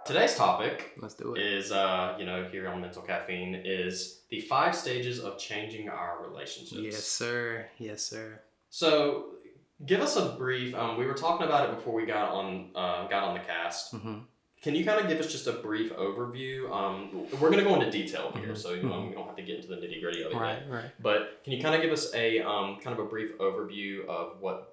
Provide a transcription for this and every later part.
Today's topic Let's do it. is, here on Mental Caffeine, is the 5 stages of changing our relationships. Yes, sir. Yes, sir. So, give us a brief. We were talking about it before we got on the cast. Mm-hmm. Can you kind of give us just a brief overview? We're going to go into detail here, Mm-hmm. so we don't have to get into the nitty gritty of it. Right. But can you kind of give us a kind of a brief overview of what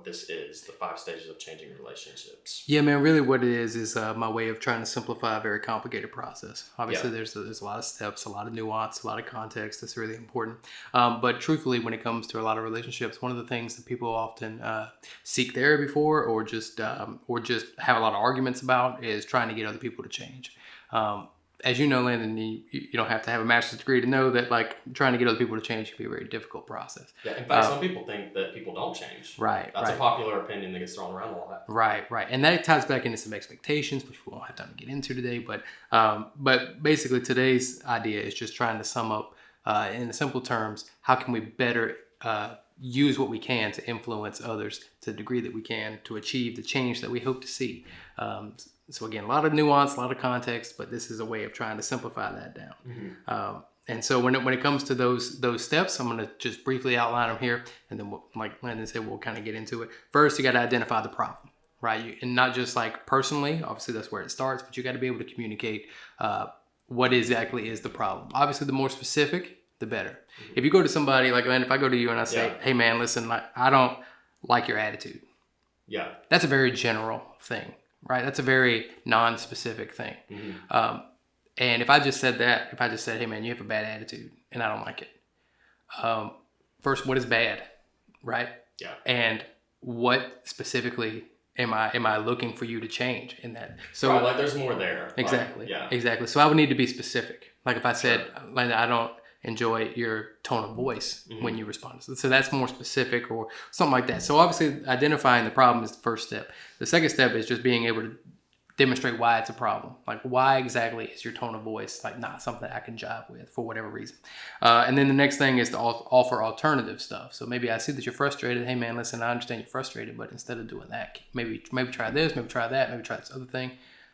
this is, the 5 stages of changing relationships? Yeah, man. Really, what it is my way of trying to simplify a very complicated process. Obviously, Yeah. there's a lot of steps, a lot of nuance, a lot of context. That's really important. But truthfully, when it comes to a lot of relationships, one of the things that people often seek therapy for, or just have a lot of arguments about, is trying to get other people to change. As you know, Landon, you don't have to have a master's degree to know that, like, trying to get other people to change can be a very difficult process. Yeah, in fact, some people think that people don't change. Right. That's a popular opinion that gets thrown around a lot. Right. And that ties back into some expectations, which we won't have time to get into today. But basically, today's idea is just trying to sum up, in simple terms, how can we better use what we can to influence others to the degree that we can to achieve the change that we hope to see. So again, a lot of nuance, a lot of context, but this is a way of trying to simplify that down. Mm-hmm. And so when it comes to those steps, I'm going to just briefly outline them here, and then like Landon said, we'll kind of get into it. First, you got to identify the problem, right? And not just like personally, obviously that's where it starts, but you got to be able to communicate what exactly is the problem. Obviously, the more specific, the better. Mm-hmm. If you go to somebody like, man, if I go to you and I say, hey man, listen, I don't like your attitude. Yeah. That's a very general thing. Right, that's a very non-specific thing. Mm-hmm. And if I just said, hey man, you have a bad attitude and I don't like it. First, what is bad, right? Yeah. And what specifically am I looking for you to change in that? So right, like there's more there. Exactly. Yeah. Exactly. So I would need to be specific. Like if I said, Sure. Like, I don't enjoy your tone of voice mm-hmm. when you respond. So that's more specific or something like that. So obviously identifying the problem is the first step. The second step is just being able to demonstrate why it's a problem. Like why exactly is your tone of voice like not something I can jive with for whatever reason. And then the next thing is to offer alternative stuff. So maybe I see that you're frustrated. Hey man, listen, I understand you're frustrated, but instead of doing that, maybe try this, maybe try that, maybe try this other thing.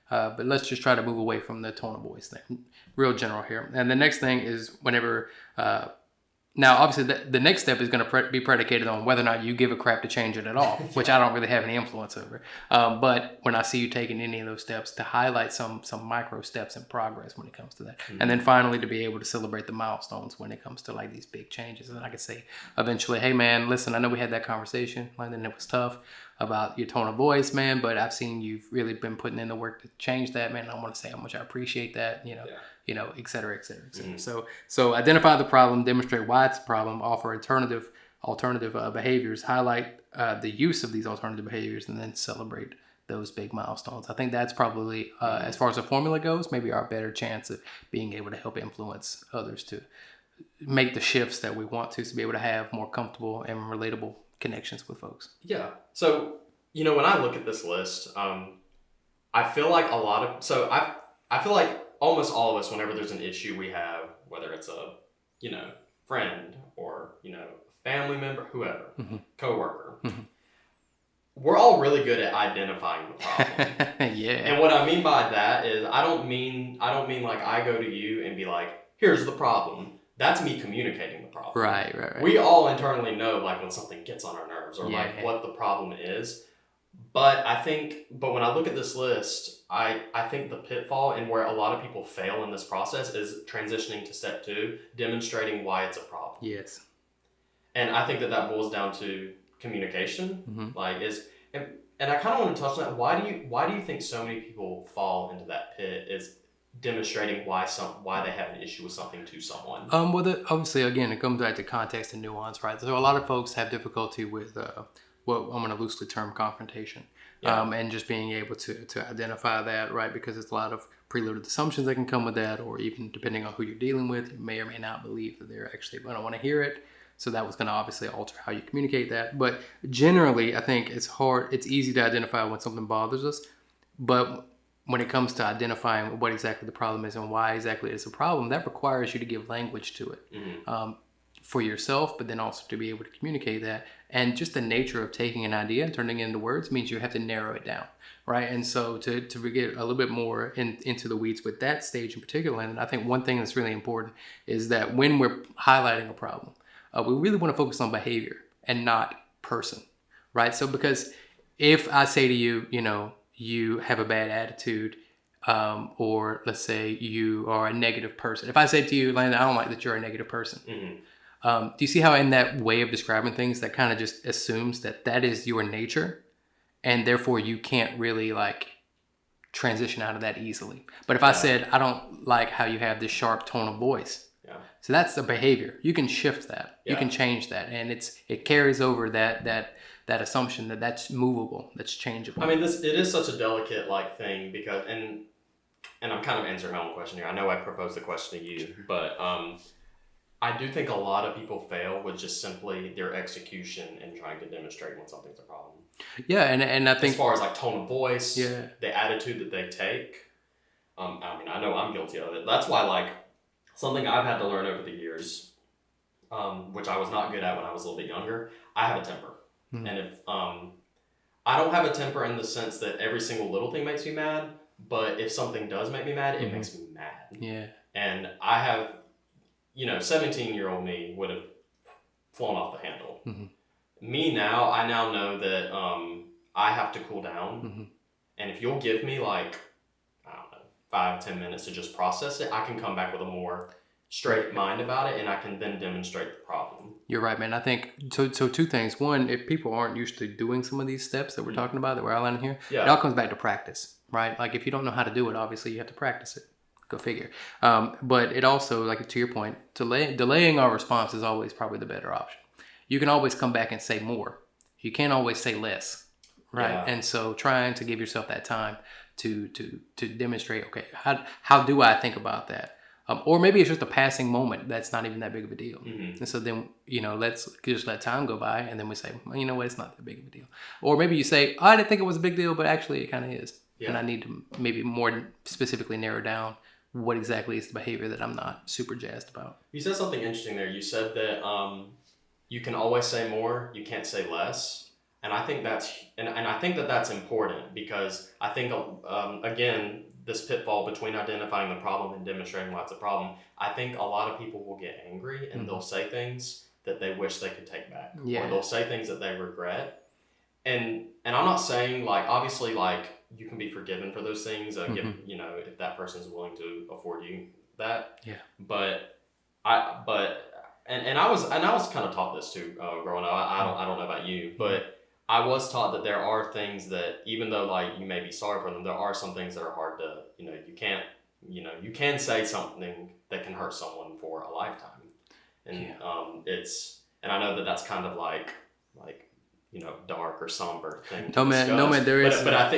But let's just try to move away from the tone of voice thing. Real general here. And the next thing is whenever, now obviously the next step is going to be predicated on whether or not you give a crap to change it at all, which I don't really have any influence over. But when I see you taking any of those steps, to highlight some micro steps in progress when it comes to that. Mm-hmm. And then finally to be able to celebrate the milestones when it comes to like these big changes. And I can say eventually, hey man, listen, I know we had that conversation, Landon, it was tough about your tone of voice, man, but I've seen you've really been putting in the work to change that, man. I want to say how much I appreciate that, et cetera, et cetera, et cetera. Mm-hmm. So identify the problem, demonstrate why it's a problem, offer alternative behaviors, highlight the use of these alternative behaviors, and then celebrate those big milestones. I think that's probably, as far as the formula goes, maybe our better chance of being able to help influence others to make the shifts that we want to be able to have more comfortable and relatable connections with folks. Yeah. So, when I look at this list, I feel like I feel like almost all of us, whenever there's an issue we have, whether it's a, friend or, family member, whoever, mm-hmm. coworker, mm-hmm. we're all really good at identifying the problem. Yeah. And what I mean by that is I don't mean like I go to you and be like, here's the problem. That's me communicating the problem. Right. We all internally know like when something gets on our nerves or like what the problem is. But when I look at this list, I think the pitfall and where a lot of people fail in this process is transitioning to step 2, demonstrating why it's a problem. Yes. And I think that boils down to communication. Mm-hmm. And I kind of want to touch on that. Why do you think so many people fall into that pit? Is demonstrating why they have an issue with something to someone? Obviously, again, it comes back to context and nuance, right? So a lot of folks have difficulty with what I'm going to loosely term confrontation, and just being able to identify that, right? Because there's a lot of preloaded assumptions that can come with that, or even depending on who you're dealing with, you may or may not believe that they're actually going to want to hear it. So that was going to obviously alter how you communicate that. But generally, I think it's easy to identify when something bothers us, but when it comes to identifying what exactly the problem is and why exactly it's a problem, that requires you to give language to it. Mm-hmm. for yourself, but then also to be able to communicate that. And just the nature of taking an idea and turning it into words means you have to narrow it down, right? And so to get a little bit more into the weeds with that stage in particular, and I think one thing that's really important is that when we're highlighting a problem, we really want to focus on behavior and not person, right? So because if I say to you, you have a bad attitude, or let's say you are a negative person. If I say to you, Landon, I don't like that you're a negative person. Do you see how in that way of describing things, that kind of just assumes that is your nature, and therefore you can't really transition out of that easily. But if I said, I don't like how you have this sharp tone of voice. So that's the behavior. You can shift that. You can change that. And it carries over that assumption that's movable, that's changeable. I mean, it is such a delicate thing because, and I'm kind of answering my own question here. I know I proposed the question to you, but I do think a lot of people fail with just simply their execution and trying to demonstrate when something's a problem. Yeah, and I think as far as tone of voice, the attitude that they take. I mean, I know I'm guilty of it. That's why something I've had to learn over the years, which I was not good at when I was a little bit younger. I have a temper. And if I don't have a temper in the sense that every single little thing makes me mad, but if something does make me mad, it makes me mad. Yeah. And I have, 17-year-old me would have flown off the handle. Me now, I now know that I have to cool down. And if you'll give me I don't know, 5-10 minutes to just process it, I can come back with a more straight mind about it, and I can then demonstrate the problem. You're right, man. I think so. Two things. One, if people aren't used to doing some of these steps that we're talking about, that we're outlining here, it all comes back to practice, right? If you don't know how to do it, obviously you have to practice it. Go figure. But it also, to your point, delaying our response is always probably the better option. You can always come back and say more. You can't always say less, right? Yeah. And so trying to give yourself that time to demonstrate, okay, how do I think about that? Or maybe it's just a passing moment that's not even that big of a deal. And so then, let's just let time go by, and then we say, well, you know what, it's not that big of a deal. Or maybe you say, I didn't think it was a big deal, but actually it kind of is. Yeah. And I need to maybe more specifically narrow down what exactly is the behavior that I'm not super jazzed about. You said something interesting there. You said that you can always say more, you can't say less. And I think that's important, because I think, again, this pitfall between identifying the problem and demonstrating why it's a problem, I think a lot of people will get angry and they'll say things that they wish they could take back. Or they'll say things that they regret. And I'm not saying obviously you can be forgiven for those things, if that person's willing to afford you that. Yeah. But I was kind of taught this too, growing up. I don't know about you, but I was taught that there are things that, even though you may be sorry for them, there are some things that are hard to, you can say something that can hurt someone for a lifetime. And and I know that's kind of dark or somber thing. No man, there is. But I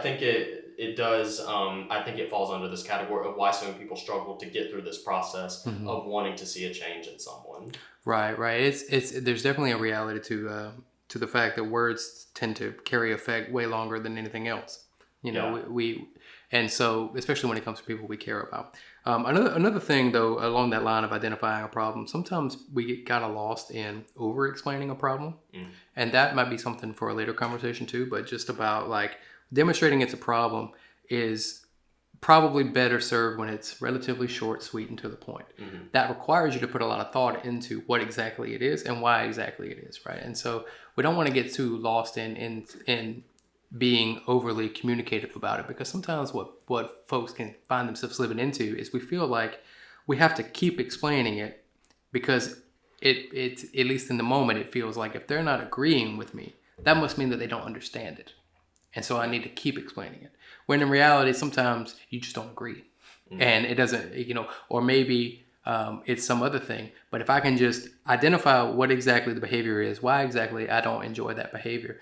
think it does. I think it falls under this category of why so many people struggle to get through this process of wanting to see a change in someone. Right. It's there's definitely a reality to the fact that words tend to carry effect way longer than anything else. We and so especially when it comes to people we care about. Another thing though, along that line of identifying a problem, sometimes we get kind of lost in over explaining a problem, and that might be something for a later conversation too. But just about demonstrating it's a problem is probably better served when it's relatively short, sweet, and to the point. That requires you to put a lot of thought into what exactly it is and why exactly it is, right? And so we don't want to get too lost in being overly communicative about it, because sometimes what folks can find themselves living into is we feel like we have to keep explaining it, because it at least in the moment it feels like if they're not agreeing with me, that must mean that they don't understand it, and so I need to keep explaining it, when in reality sometimes you just don't agree. And it doesn't, or maybe it's some other thing, but if I can just identify what exactly the behavior is, why exactly I don't enjoy that behavior,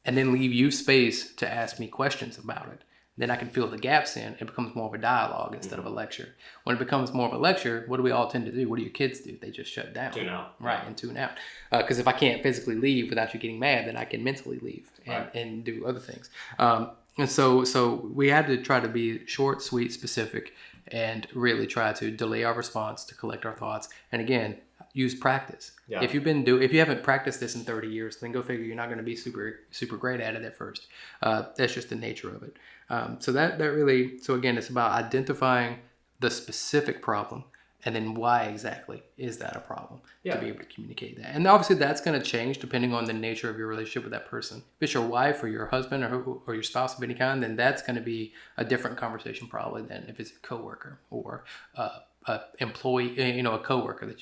and then leave you space to ask me questions about it, then I can fill the gaps in. It becomes more of a dialogue instead of a lecture. When it becomes more of a lecture, what do we all tend to do? What do your kids do? They just shut down. Tune out. Right, and tune out. Because if I can't physically leave without you getting mad, then I can mentally leave and do other things. And so we had to try to be short, sweet, specific, and really try to delay our response to collect our thoughts. And again, use practice. Yeah. If you haven't practiced this in 30 years, then go figure you're not going to be super great at it at first. That's just the nature of it. So again, it's about identifying the specific problem and then why exactly is that a problem to be able to communicate that. And obviously that's going to change depending on the nature of your relationship with that person. If it's your wife or your husband or your spouse of any kind, then that's going to be a different conversation probably than if it's a coworker or a employee, a coworker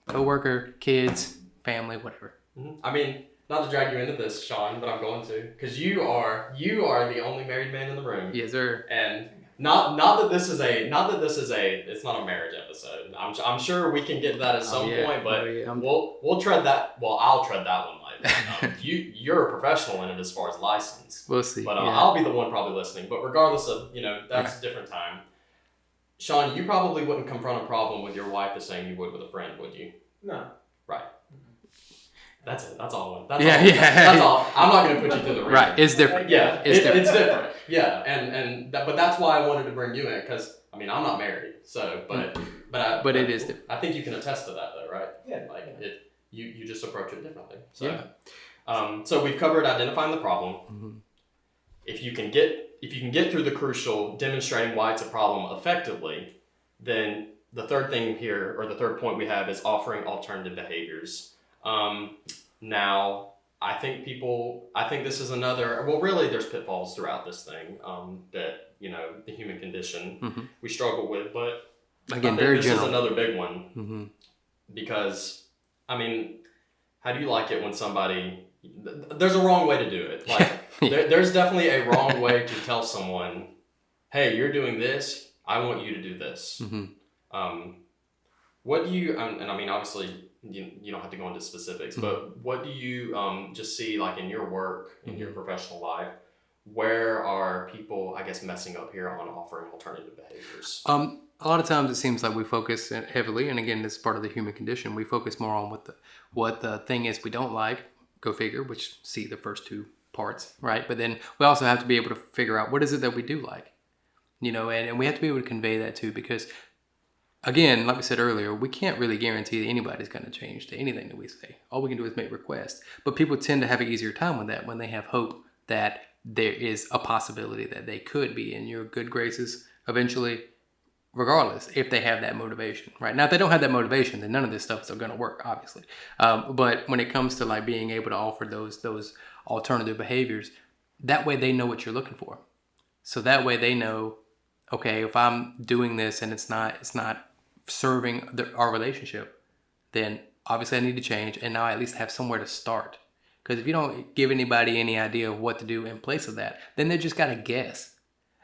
coworker, kids, family, whatever. Mm-hmm. I mean, not to drag you into this, Sean, but I'm going to, because you are the only married man in the room. Yes, sir. And not that this is it's not a marriage episode. I'm sure we can get to that at some point, but we'll tread that. Well, I'll tread that one lightly. You're a professional in it as far as license. We'll see. But I'll be the one probably listening. But regardless of that's a different time. Sean, you probably wouldn't confront a problem with your wife the same you would with a friend, would you? No. Right. That's it. That's all. That's all. I'm not going to put you through the ringer. Right. It's different. Yeah. It's different. Yeah. But that's why I wanted to bring you in, because I'm not married. So, but it is different. I think you can attest to that, though, right? Yeah. You just approach it differently. So, so we've covered identifying the problem. Mm-hmm. If you can get through the crucial demonstrating why it's a problem effectively, then the third thing here, or the third point we have, is offering alternative behaviors. Now, I think this is another, well, really there's pitfalls throughout this thing, that, the human condition we struggle with, but again, this is another big one, because, how do you like it when somebody, there's a wrong way to do it. Like, there's definitely a wrong way to tell someone, hey, you're doing this, I want you to do this. What do you, and obviously, you don't have to go into specifics, but what do you just see, like, in your work, in your professional life, where are people, I guess, messing up here on offering alternative behaviors? A lot of times it seems like we focus heavily, and again, this is part of the human condition, we focus more on what the thing is we don't like, go figure, which see the first two parts, right? But then we also have to be able to figure out what is it that we do like, and we have to be able to convey that too, because again, like we said earlier, we can't really guarantee that anybody's going to change to anything that we say. All we can do is make requests. But people tend to have an easier time with that when they have hope that there is a possibility that they could be in your good graces eventually, regardless, if they have that motivation, right? Now, if they don't have that motivation, then none of this stuff is going to work, obviously. But when it comes to like being able to offer those alternative behaviors, that way they know what you're looking for. So that way they know, okay, if I'm doing this and it's not serving our relationship, then obviously I need to change, and now I at least have somewhere to start. Because if you don't give anybody any idea of what to do in place of that, then they just got to guess.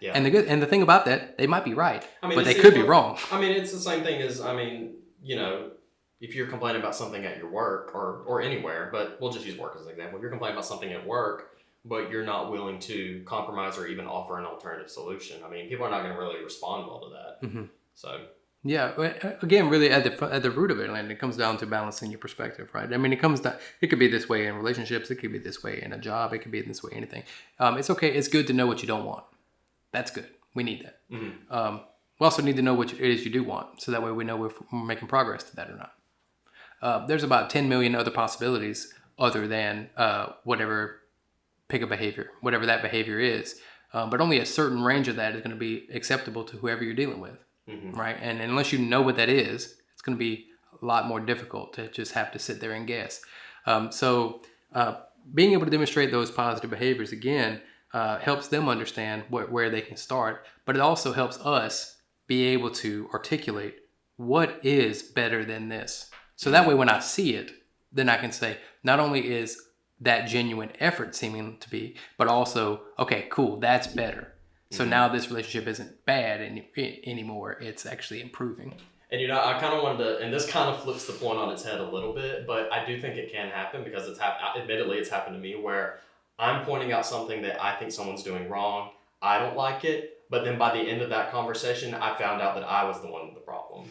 Yeah. And the thing about that, they might be right, but they could be wrong. It's the same thing as, if you're complaining about something at your work or anywhere, but we'll just use work as an example. If you're complaining about something at work, but you're not willing to compromise or even offer an alternative solution, people are not going to really respond well to that. So. Yeah, again, really at the root of it, Landon, it comes down to balancing your perspective, right? It could be this way in relationships, it could be this way in a job, it could be this way in anything. It's okay, it's good to know what you don't want. That's good. We need that. We also need to know what it is you do want, so that way we know if we're making progress to that or not. There's about 10 million other possibilities other than pick a behavior, whatever that behavior is. But only a certain range of that is going to be acceptable to whoever you're dealing with. Right? And unless you know what that is, it's going to be a lot more difficult to just have to sit there and guess. So being able to demonstrate those positive behaviors, again, helps them understand where they can start, but it also helps us be able to articulate what is better than this. So that way when I see it, then I can say, not only is that genuine effort seeming to be, but also, okay, cool, that's better. So now this relationship isn't bad anymore. It's actually improving. And I kind of wanted to, and this kind of flips the point on its head a little bit, but I do think it can happen because admittedly it's happened to me where I'm pointing out something that I think someone's doing wrong. I don't like it, but then by the end of that conversation, I found out that I was the one with the problem.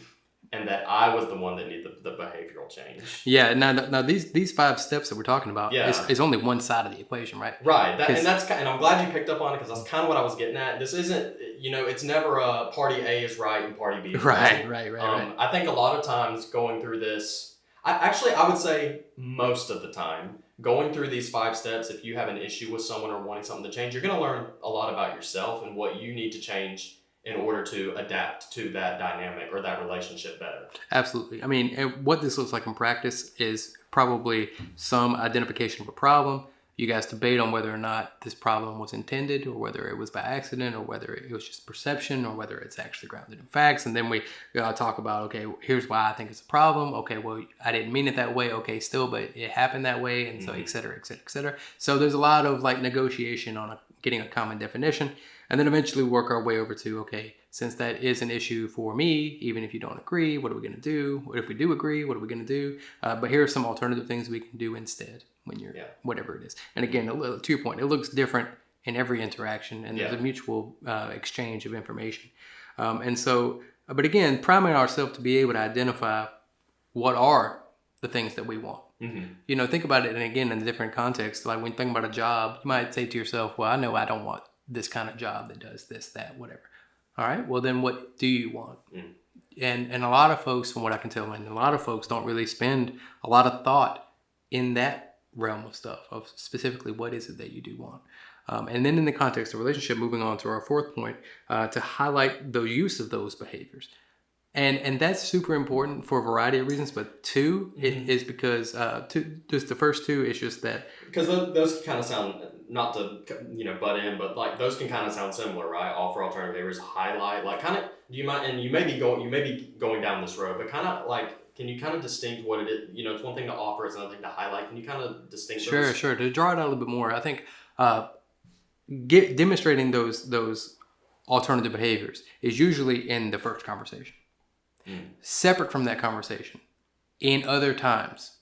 And that I was the one that needed the behavioral change. Yeah. Now these 5 steps that we're talking about is only one side of the equation, right? Right. And I'm glad you picked up on it because that's kind of what I was getting at. This isn't, it's never a party A is right and party B is right. Right. I think a lot of times going through this, I would say most of the time, going through these 5 steps, if you have an issue with someone or wanting something to change, you're going to learn a lot about yourself and what you need to change in order to adapt to that dynamic or that relationship better. Absolutely. I mean, what this looks like in practice is probably some identification of a problem. You guys debate on whether or not this problem was intended, or whether it was by accident, or whether it was just perception, or whether it's actually grounded in facts. And then we talk about, okay, here's why I think it's a problem. Okay, well, I didn't mean it that way. Okay, still, but it happened that way. And so, et cetera, et cetera, et cetera. So there's a lot of like negotiation on getting a common definition. And then eventually work our way over to, okay, since that is an issue for me, even if you don't agree, what are we going to do? What if we do agree? What are we going to do? But here are some alternative things we can do instead when you're, whatever it is. And again, to your point, it looks different in every interaction, and there's a mutual exchange of information. And so, but again, priming ourselves to be able to identify what are the things that we want. You know, think about it, and again, in a different context, like when you think about a job, you might say to yourself, well, I know I don't want this kind of job that does this, that, whatever. All right, well then what do you want? And a lot of folks, from what I can tell, and a lot of folks don't really spend a lot of thought in that realm of stuff, of specifically what is it that you do want. And then in the context of relationship, moving on to our 4th point, to highlight the use of those behaviors. And that's super important for a variety of reasons, but 2 is because just the first 2 is just that, because those kind of sound, not to butt in, but like those can kind of sound similar, right? Offer alternative behaviors, highlight, like kind of you may be going down this road, but kind of like, can you kind of distinct what it is? It's one thing to offer, it's another thing to highlight. Can you kind of distinguish? Sure. To draw it out a little bit more, I think demonstrating those alternative behaviors is usually in the first conversation. Separate from that conversation, in other times,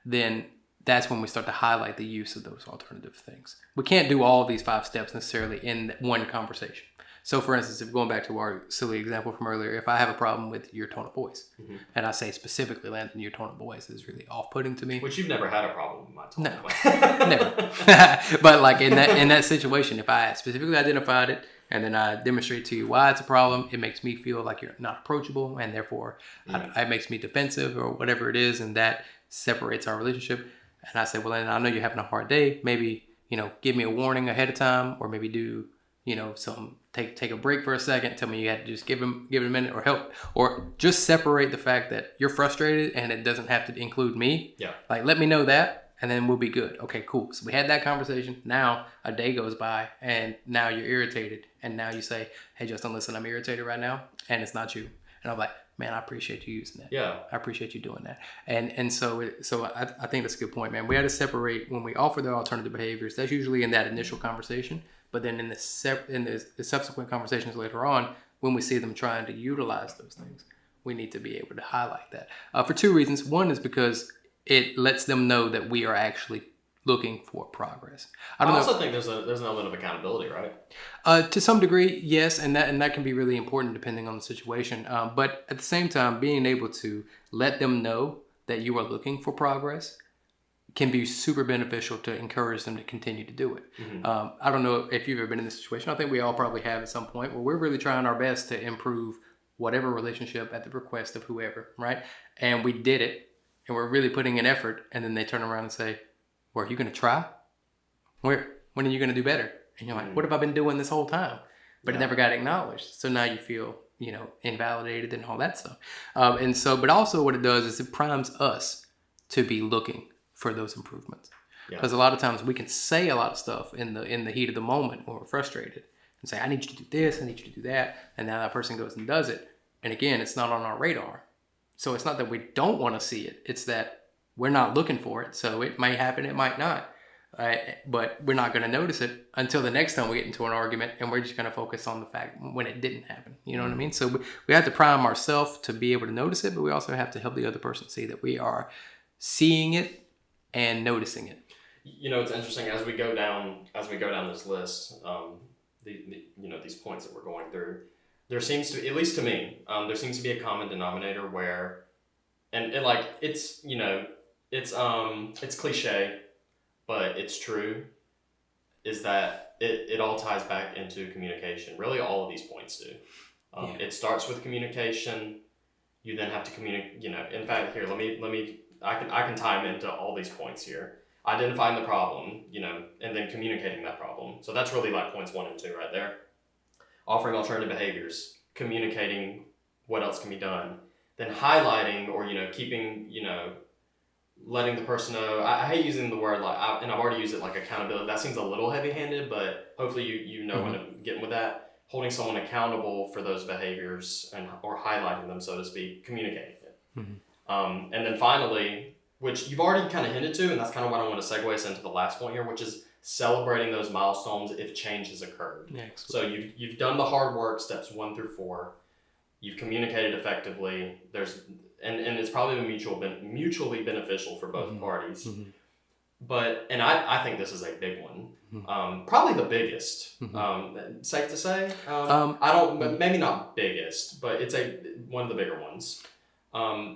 then that's when we start to highlight the use of those alternative things. We can't do all of these 5 steps necessarily in one conversation. So for instance, if going back to our silly example from earlier, if I have a problem with your tone of voice, and I say specifically, Landon, your tone of voice is really off-putting to me. Which you've never had a problem with my tone of voice. Never. But like in that situation, if I specifically identified it, and then I demonstrate to you why it's a problem, it makes me feel like you're not approachable, and therefore it makes me defensive or whatever it is, and that separates our relationship. And I say, well, then I know you're having a hard day. Maybe, give me a warning ahead of time, or maybe do, take a break for a second. Tell me you had to just give it a minute, or help, or just separate the fact that you're frustrated and it doesn't have to include me. Yeah. Like, let me know that. And then we'll be good. Okay, cool. So we had that conversation. Now a day goes by and now you're irritated. And now you say, hey, Justin, listen, I'm irritated right now. And it's not you. And I'm like, man, I appreciate you using that. Yeah. I appreciate you doing that. And so I think that's a good point, man. We had to separate when we offer the alternative behaviors. That's usually in that initial conversation. But then in the subsequent conversations later on, when we see them trying to utilize those things, we need to be able to highlight that for 2 reasons. One is because it lets them know that we are actually looking for progress. I also think there's an element of accountability, right? To some degree, yes, and that can be really important depending on the situation. But at the same time, being able to let them know that you are looking for progress can be super beneficial to encourage them to continue to do it. I don't know if you've ever been in this situation. I think we all probably have at some point where we're really trying our best to improve whatever relationship at the request of whoever, right? And we did it. And we're really putting in effort, and then they turn around and say, well, are you going to try? When are you going to do better? And you're like, what have I been doing this whole time? But it never got acknowledged. So now you feel, invalidated and all that stuff. But also what it does is it primes us to be looking for those improvements. Because a lot of times we can say a lot of stuff in the heat of the moment when we're frustrated and say, I need you to do this, I need you to do that. And now that person goes and does it. And again, it's not on our radar. So it's not that we don't want to see it. It's that we're not looking for it. So it might happen, it might not. But we're not going to notice it until the next time we get into an argument, and we're just going to focus on the fact when it didn't happen. You know what I mean? So we have to prime ourselves to be able to notice it, but we also have to help the other person see that we are seeing it and noticing it. It's interesting as we go down this list, these points that we're going through. There seems to, at least to me, there seems to be a common denominator where, and like it's cliche, but it's true, is that it all ties back into communication. Really, all of these points do. It starts with communication. You then have to communicate. In fact, here let me I can tie them into all these points here. Identifying the problem, and then communicating that problem. So that's really like points 1 and 2 right there. Offering alternative behaviors, communicating what else can be done, then highlighting or keeping letting the person know. I hate using the word and I've already used it, like accountability. That seems a little heavy-handed, but hopefully you know when I'm getting with that. Holding someone accountable for those behaviors or highlighting them, so to speak, communicating it. And then finally, which you've already kind of hinted to, and that's kind of what I want to segue us into the last point here, which is celebrating those milestones if change has occurred. Excellent. So you've done the hard work, steps 1 through 4. You've communicated effectively. And it's probably been mutually beneficial for both parties. But I think this is a big one. Probably the biggest. Safe to say. Maybe not biggest, but it's one of the bigger ones.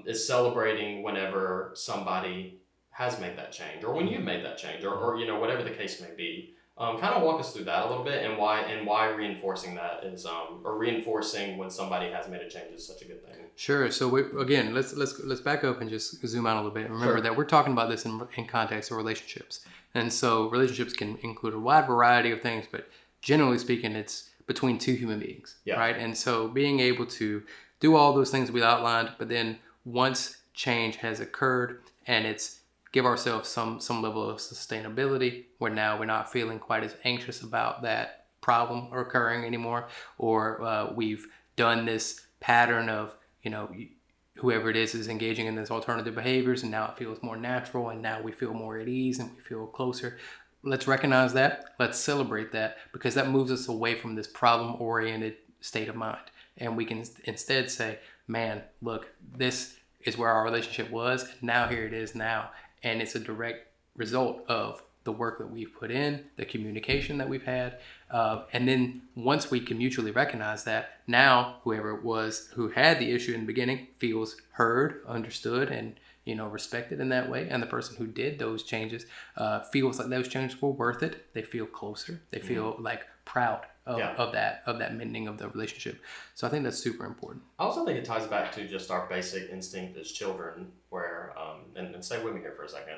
Is celebrating whenever somebody has made that change, or when you've made that change, or whatever the case may be. Kind of walk us through that a little bit, and why reinforcing that is or reinforcing when somebody has made a change is such a good thing. Sure. So let's back up and just zoom out a little bit. Remember that we're talking about this in context of relationships, and so relationships can include a wide variety of things, but generally speaking, it's between two human beings, right? And so being able to do all those things we outlined, but then once change has occurred and it's give ourselves some level of sustainability where now we're not feeling quite as anxious about that problem occurring anymore, or we've done this pattern of, whoever it is engaging in this alternative behaviors, and now it feels more natural, and now we feel more at ease and we feel closer. Let's recognize that. Let's celebrate that, because that moves us away from this problem-oriented state of mind. And we can instead say, man, look, this is where our relationship was, and now here it is now. And it's a direct result of the work that we've put in, the communication that we've had. And then once we can mutually recognize that, now whoever it was who had the issue in the beginning feels heard, understood, and respected in that way. And the person who did those changes feels like those changes were worth it. They feel closer. They feel like proud of that mending of the relationship. So I think that's super important. I also think it ties back to just our basic instinct as children, where and stay with me here for a second,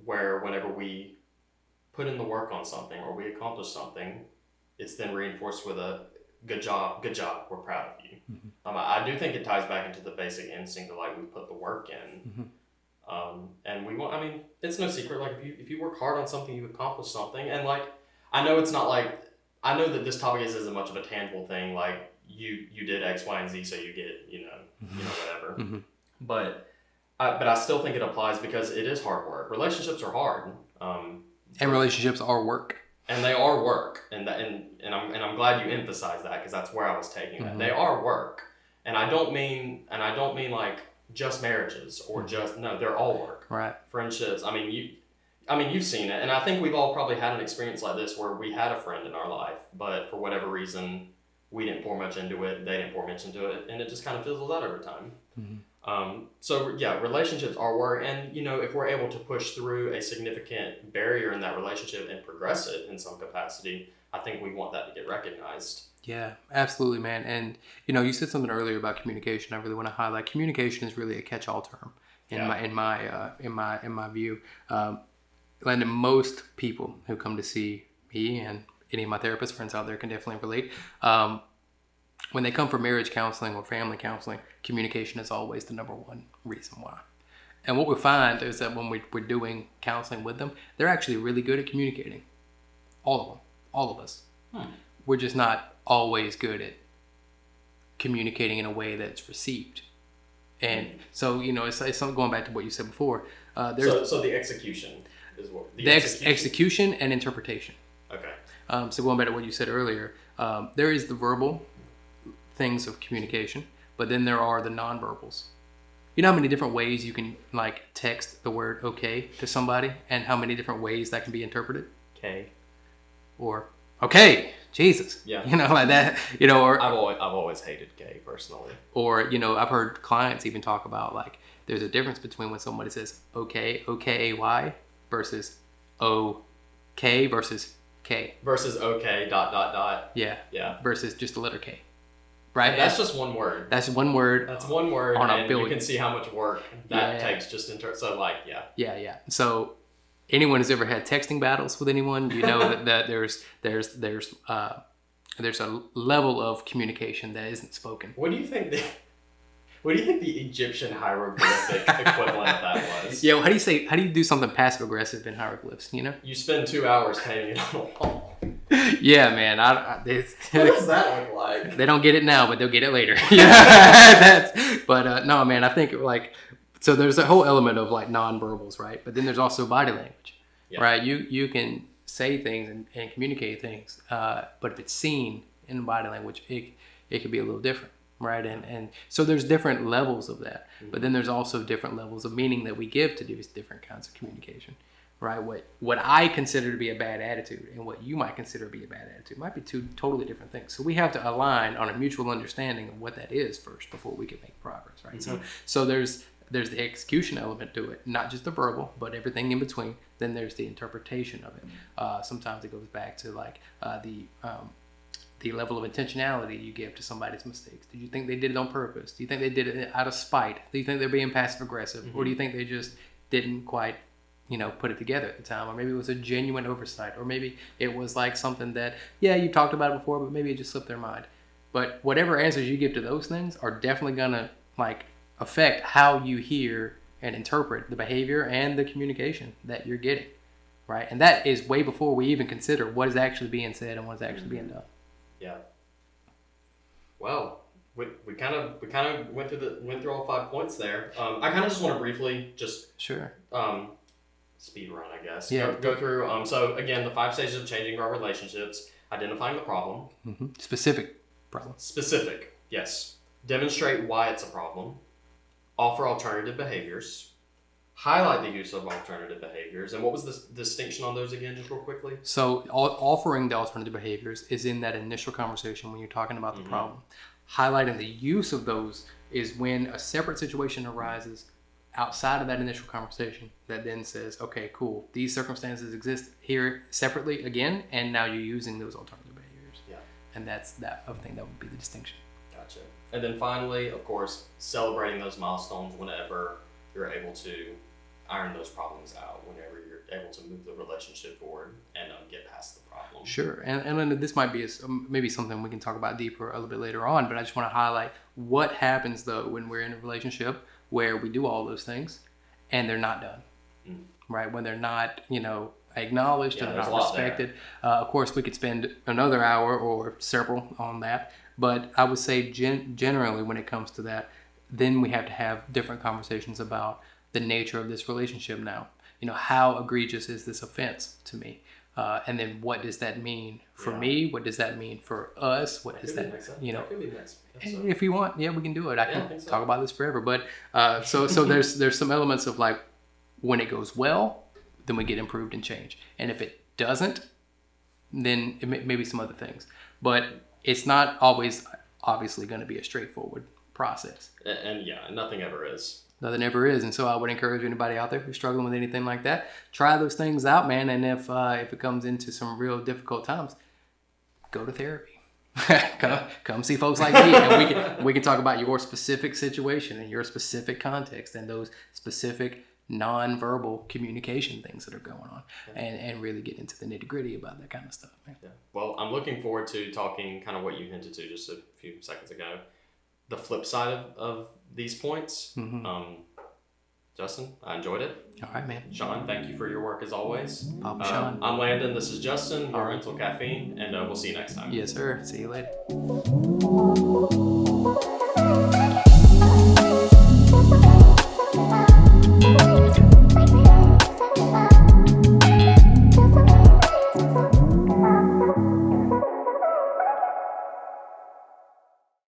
where whenever we put in the work on something or we accomplish something, it's then reinforced with a good job, we're proud of you. I do think it ties back into the basic instinct of we put the work in. And we want, it's no secret, if you work hard on something, you accomplish something. And I know it's not I know that this topic isn't much of a tangible thing, you did X, Y, and Z, so you get, whatever. But I still think it applies because it is hard work. Relationships are hard. And relationships are work. And they are work. And I'm glad you emphasized that, because that's where I was taking that. They are work. And I don't mean just marriages or no, they're all work. Right. Friendships. You've seen it, and I think we've all probably had an experience like this where we had a friend in our life, but for whatever reason, we didn't pour much into it, they didn't pour much into it, and it just kind of fizzles out over time. Relationships are work, and if we're able to push through a significant barrier in that relationship and progress it in some capacity, I think we want that to get recognized. Yeah, absolutely, man. And you said something earlier about communication. I really want to highlight communication is really a catch-all term in my view. Landon, most people who come to see me, and any of my therapist friends out there can definitely relate, when they come for marriage counseling or family counseling, communication is always the number one reason why. And what we find is that when we're doing counseling with them, they're actually really good at communicating. All of them. All of us. We're just not always good at communicating in a way that's received. And so, it's going back to what you said before. So the execution is what? The execution and interpretation. Okay. So going back to what you said earlier, there is the verbal things of communication, but then there are the nonverbals. You know how many different ways you can text the word okay to somebody, and how many different ways that can be interpreted? Okay. Or okay, Jesus. Yeah. Like that. Or I've always hated gay personally. Or I've heard clients even talk about there's a difference between when somebody says okay, OKAY, versus OK versus K. Versus OK ... Yeah. Yeah. Versus just the letter K. right? And that's just one word. That's one word. That's one word, on a and billion. you can see how much work that takes just in terms. So, like, Yeah. So, anyone who's ever had texting battles with anyone, you know that there's a level of communication that isn't spoken. What do you think the Egyptian hieroglyphic equivalent of that was? Yeah, well, how do you do something passive aggressive in hieroglyphs? You know, You spend 2 hours painting it on a wall. yeah, man. What does that look like? They don't get it now, but they'll get it later. Yeah, no, man. I think so. There's a whole element of like nonverbals, right? But then there's also body language, right? You can say things and communicate things, but if it's seen in body language, it can be a little different, right? And so there's different levels of that, but then there's also different levels of meaning that we give to these different kinds of communication. Right, what I consider to be a bad attitude and what you might consider to be a bad attitude might be two totally different things. So we have to align on a mutual understanding of what that is first before we can make progress, right? Mm-hmm. So there's the execution element to it, not just the verbal, but everything in between. Then there's the interpretation of it. Sometimes it goes back to like the level of intentionality you give to somebody's mistakes. Do you think they did it on purpose? Do you think they did it out of spite? Do you think they're being passive aggressive, or do you think they just didn't quite put it together at the time, or maybe it was a genuine oversight, or maybe it was like something that, you talked about it before, but maybe it just slipped their mind. But whatever answers you give to those things are definitely gonna like affect how you hear and interpret the behavior and the communication that you're getting, right? And that is way before we even consider what is actually being said and what is actually being done. Yeah. Well, we kind of went through all 5 points there. I kind of just want to briefly Sure. Speed run, I guess. Yeah. Go through. So again, the 5 stages of changing our relationships: identifying the problem, Specific problem. specific, yes. Demonstrate why it's a problem. Offer alternative behaviors. Highlight the use of alternative behaviors. And what was the distinction on those again, just real quickly? So offering the alternative behaviors is in that initial conversation when you're talking about the problem. Highlighting the use of those is when a separate situation arises outside of that initial conversation that then says, okay, cool, these circumstances exist here separately again, and now you're using those alternative behaviors. Yeah. And I think that would be the distinction. Gotcha. And then finally, of course, celebrating those milestones whenever you're able to iron those problems out, whenever you're able to move the relationship forward and get past the problem. Sure. And this might be maybe something we can talk about deeper a little bit later on, but I just want to highlight what happens though when we're in a relationship where we do all those things and they're not done, right? When they're not, acknowledged and not respected. Of course, we could spend another hour or several on that, but I would say generally when it comes to that, then we have to have different conversations about the nature of this relationship now. How egregious is this offense to me? And then what does that mean for me? What does that mean for us? What does that, That could be next episode. if you want, we can do it. I can talk about this forever. But so there's some elements of like when it goes well, then we get improved and change. And if it doesn't, then it may be some other things. But it's not always obviously going to be a straightforward process. And nothing ever is. Nothing ever is. And so I would encourage anybody out there who's struggling with anything like that, try those things out, man. And if it comes into some real difficult times, go to therapy. come see folks like me, and we can talk about your specific situation and your specific context and those specific nonverbal communication things that are going on, and really get into the nitty-gritty about that kind of stuff, man. Yeah. Well, I'm looking forward to talking kind of what you hinted to just a few seconds ago, the flip side of these points. Justin, I enjoyed it. All right, man. Sean, thank you for your work as always. Sean. I'm Landon. This is Justin. We're Mental Caffeine, and we'll see you next time. Yes, sir. See you later.